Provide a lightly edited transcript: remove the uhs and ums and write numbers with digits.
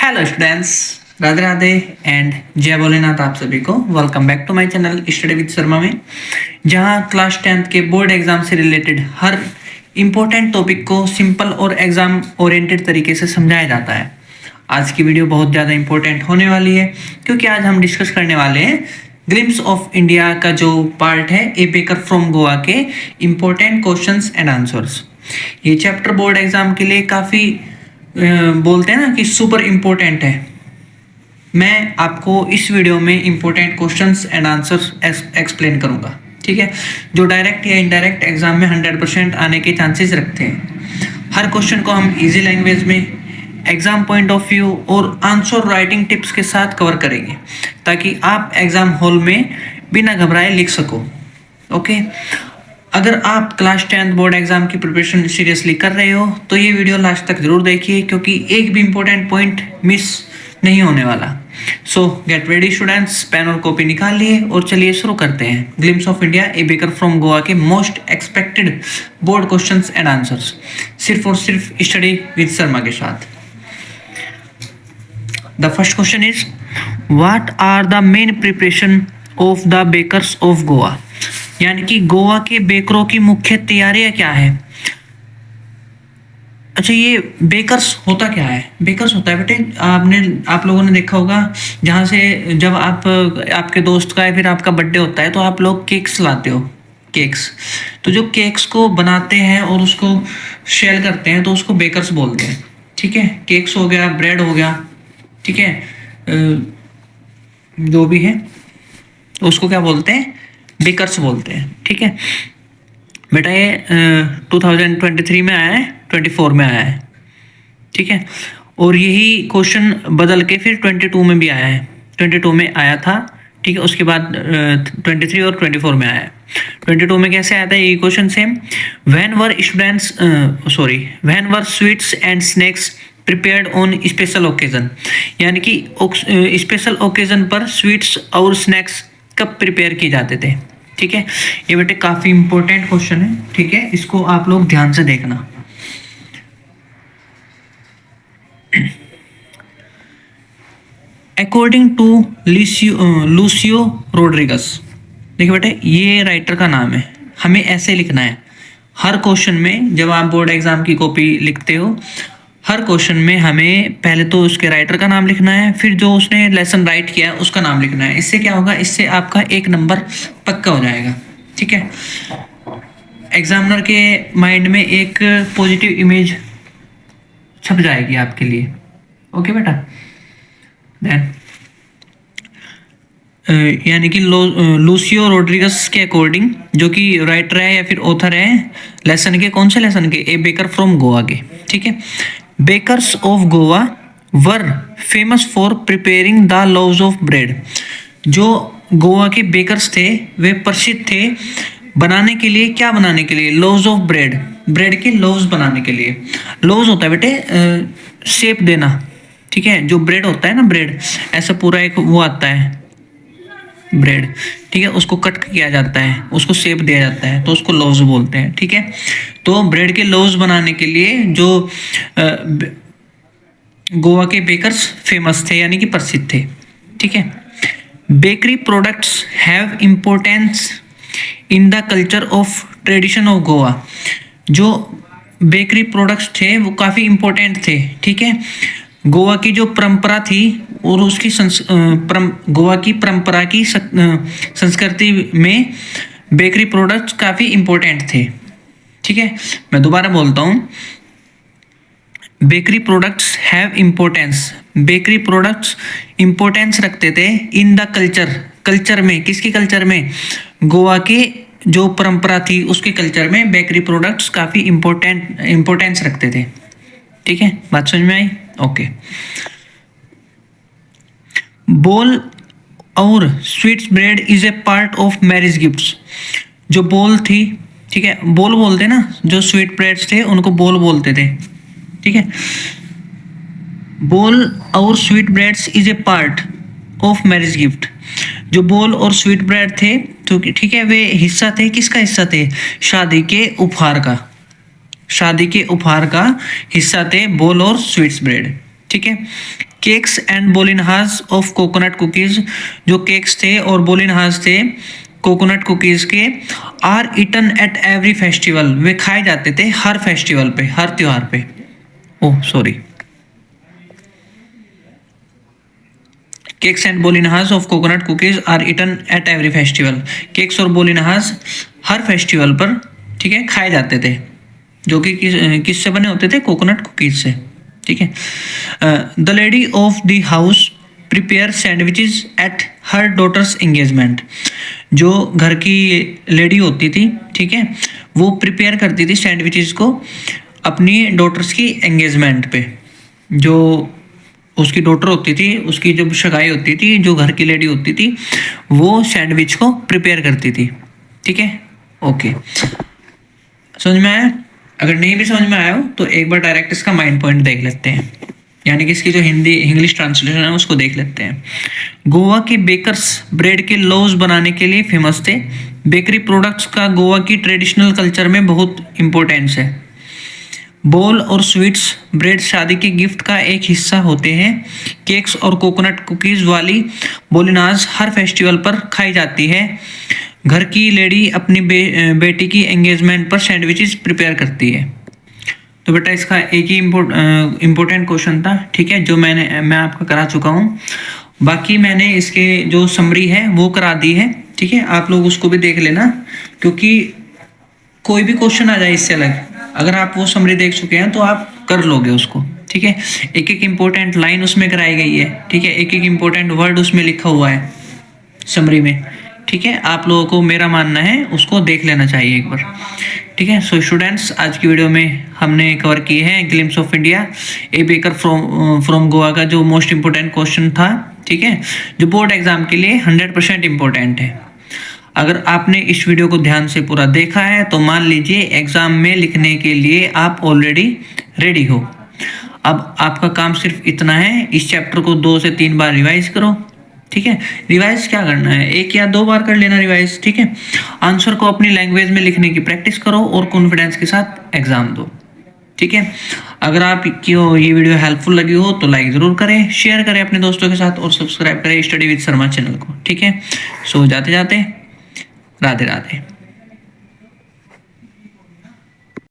Hello students, Radhe Radhe and जय भोलेनाथ आप सभी को। Welcome back to my channel study with Sharma में, जहां क्लास 10th के बोर्ड एग्जाम से रिलेटेड हर इम्पोर्टेंट टॉपिक को सिंपल और एग्जाम ओरिएंटेड तरीके से समझाया जाता है। आज की वीडियो बहुत ज़्यादा इंपॉर्टेंट होने वाली है, क्योंकि आज हम डिस्कस करने वाले हैं ग्लिम्स ऑफ इंडिया का जो पार्ट है ए बेकर फ्रॉम गोवा के इम्पोर्टेंट क्वेश्चंस एंड आंसर्स। ये चैप्टर बोर्ड एग्जाम के लिए काफ़ी बोलते हैं ना कि सुपर इम्पोर्टेंट है। मैं आपको इस वीडियो में important questions and answers explain करूंगा, ठीक है, जो डायरेक्ट या इनडायरेक्ट एग्जाम में 100% आने के चांसेस रखते हैं। हर क्वेश्चन को हम इजी लैंग्वेज में, एग्जाम पॉइंट ऑफ व्यू और आंसर राइटिंग टिप्स के साथ कवर करेंगे, ताकि आप एग्जाम हॉल में बिना घबराए लिख सको। ओके, अगर आप क्लास 10th बोर्ड एग्जाम की प्रिपरेशन सीरियसली कर रहे हो तो ये वीडियो लास्ट तक जरूर देखिए, क्योंकि एक भी इंपॉर्टेंट पॉइंट मिस नहीं होने वाला। So get ready students, pen और कॉपी निकाल लिए और चलिए शुरू करते हैं glimpse of India a baker from Goa के most expected board questions and answers, सिर्फ और सिर्फ स्टडी विद शर्मा के साथ। The first question is, what are the main preparation of the bakers of Goa? यानी कि गोवा के बेकरों की मुख्य तैयारियां क्या है। अच्छा, ये बेकर्स होता क्या है? बेकर्स होता है बेटे, आप लोगों ने देखा होगा, जहाँ से जब आपके दोस्त का या फिर आपका बर्थडे होता है तो आप लोग केक्स लाते हो, केक्स। तो जो केक्स को बनाते हैं और उसको सेल करते हैं तो उसको बेकर्स बोलते हैं, ठीक है। केक्स हो गया, ब्रेड हो गया, ठीक है, जो भी है उसको क्या बोलते हैं? बेकर्स बोलते हैं, ठीक है बेटा। ये 2023 में आया है, 24 में आया है, ठीक है। और यही क्वेश्चन बदल के फिर 22 में भी आया है, 22 में आया था, ठीक है। उसके बाद 23 और 24 में आया है। 22 में कैसे आया था ये question same, when were sweets and snacks prepared on special occasion. यानी कि स्पेशल ओकेजन पर स्वीट्स और स्नैक्स कब प्रिपेयर किए जाते थे, ठीक है। ये बेटे काफ़ी इंपॉर्टेंट क्वेश्चन है, ठीक है, इसको आप लोग ध्यान से देखना। अकॉर्डिंग टू लूसियो रोड्रिगस, देखिए बेटे ये राइटर का नाम है, हमें ऐसे लिखना है हर क्वेश्चन में। जब आप बोर्ड एग्जाम की कॉपी लिखते हो, हर क्वेश्चन में हमें पहले तो उसके राइटर का नाम लिखना है, फिर जो उसने लेसन राइट किया है उसका नाम लिखना है। इससे क्या होगा, इससे आपका एक नंबर पक्का हो जाएगा, ठीक है। एग्जामिनर के माइंड में एक पॉजिटिव इमेज छप जाएगी आपके लिए। ओके बेटा, देन यानी कि लूसियो रोड्रिगस के अकॉर्डिंग, जो कि राइटर है या फिर ऑथर है लेसन के, कौन से लेसन के? ए बेकर फ्रॉम गोवा के, ठीक है। Bakers of Goa were famous for preparing the loaves of bread. जो गोवा के बेकर्स थे वे प्रसिद्ध थे बनाने के लिए, क्या बनाने के लिए? लोव्स ऑफ ब्रेड, ब्रेड के लोव्स बनाने के लिए। लोव्स होता है बेटे शेप देना, ठीक है। जो ब्रेड होता है ना, ब्रेड ऐसा पूरा एक वो आता है ब्रेड, ठीक है, उसको कट किया जाता है, उसको शेप दिया जाता है, तो उसको लोव्स बोलते हैं, ठीक है। तो ब्रेड के लोव्स बनाने के लिए जो गोवा के बेकर्स फेमस थे, यानी कि प्रसिद्ध थे, ठीक है। Bakery products have importance in the culture of tradition of Goa. जो बेकरी प्रोडक्ट्स थे वो काफ़ी इम्पोर्टेंट थे, ठीक है। गोवा की जो परंपरा थी और उसकी गोवा की परंपरा की संस्कृति में बेकरी प्रोडक्ट्स काफ़ी इम्पोर्टेंट थे, ठीक है। मैं दोबारा बोलता हूँ, bakery products have importance. Bakery products importance रखते थे इन द कल्चर में। किसकी कल्चर में? गोवा के जो परंपरा थी उसके कल्चर में बेकरी प्रोडक्ट्स काफ़ी इम्पोर्टेंस रखते थे, ठीक है। बात समझ में आई? ओके। बोल और sweets bread is a part of marriage gifts. जो बोल थी, ठीक है, बोल बोलते ना, जो स्वीट ब्रेड्स थे उनको बोल बोलते थे, ठीक है। बोल और sweet breads is a part of marriage gift. जो बोल और स्वीट ब्रेड थे, तो ठीक है, वे हिस्सा थे, किसका हिस्सा थे? शादी के उपहार का। शादी के उपहार का हिस्सा थे बोल और स्वीट्स ब्रेड। ठीक है, cakes and bolinhas of coconut cookies, जो केक्स थे और बोलिनहाज थे कोकोनट कुकीज के, are eaten at every festival, वे खाए जाते थे हर फेस्टिवल पे, हर त्योहार पे। Oh sorry, cakes and bolinhas of coconut cookies are eaten at every festival, cakes और बोलिनहाज हर फेस्टिवल पर, ठीक है, खाए जाते थे, जो कि किससे बने होते थे? कोकोनट कुकीज से, ठीक है। The lady of the house prepare sandwiches at her daughter's engagement, जो घर की लेडी होती थी, ठीक है, वो प्रिपेयर करती थी सैंडविचेस को अपनी डॉटर्स की एंगेजमेंट पे। जो उसकी डॉटर होती थी, उसकी जब सगाई होती थी, जो घर की लेडी होती थी, वो सैंडविच को प्रिपेयर करती थी, ठीक है। ओके, समझ में आया? अगर नहीं भी समझ में आया हो तो एक बार डायरेक्ट इसका माइंड पॉइंट देख लेते हैं, यानी कि इसकी जो हिंदी इंग्लिश ट्रांसलेशन है उसको देख लेते हैं। गोवा के बेकर्स ब्रेड के लोव्स बनाने के लिए फेमस थे। बेकरी प्रोडक्ट्स का गोवा की ट्रेडिशनल कल्चर में बहुत इम्पोर्टेंस है। बोल और स्वीट्स ब्रेड शादी के गिफ्ट का एक हिस्सा होते हैं। केक्स और कोकोनट कुकीज वाली बोलिनाज हर फेस्टिवल पर खाई जाती है। घर की लेडी अपनी बेटी की एंगेजमेंट पर सैंडविचेस प्रिपेयर करती है। तो बेटा इसका एक ही इम्पोर्टेंट क्वेश्चन था, ठीक है, जो मैं आपका करा चुका हूँ। बाकी मैंने इसके जो समरी है वो करा दी है, ठीक है, आप लोग उसको भी देख लेना, क्योंकि कोई भी क्वेश्चन आ जाए इससे अलग, अगर आप वो समरी देख चुके हैं तो आप कर लोगे उसको, ठीक है। एक एक इम्पोर्टेंट लाइन उसमें कराई गई है, ठीक है, एक एक इम्पोर्टेंट वर्ड उसमें लिखा हुआ है समरी में, ठीक है। आप लोगों को मेरा मानना है उसको देख लेना चाहिए एक बार, ठीक है। सो स्टूडेंट्स, आज की वीडियो में हमने कवर किए हैं glimpse of India, a baker from Goa का जो मोस्ट इम्पोर्टेंट क्वेश्चन था, ठीक है, जो बोर्ड एग्जाम के लिए 100% इम्पोर्टेंट है। अगर आपने इस वीडियो को ध्यान से पूरा देखा है तो मान लीजिए एग्जाम में लिखने के लिए आप ऑलरेडी रेडी हो। अब आपका काम सिर्फ इतना है, इस चैप्टर को 2 से 3 बार रिवाइज करो, ठीक है। रिवाइज क्या करना है, 1 या 2 बार कर लेना रिवाइज, ठीक है। आंसर को अपनी लैंग्वेज में लिखने की प्रैक्टिस करो और कॉन्फिडेंस के साथ एग्जाम दो, ठीक है। अगर आपको ये वीडियो हेल्पफुल लगी हो तो लाइक ज़रूर करें, शेयर करें अपने दोस्तों के साथ और सब्सक्राइब करें स्टडी विद शर्मा चैनल को, ठीक है। सो जाते जाते राधे राधे।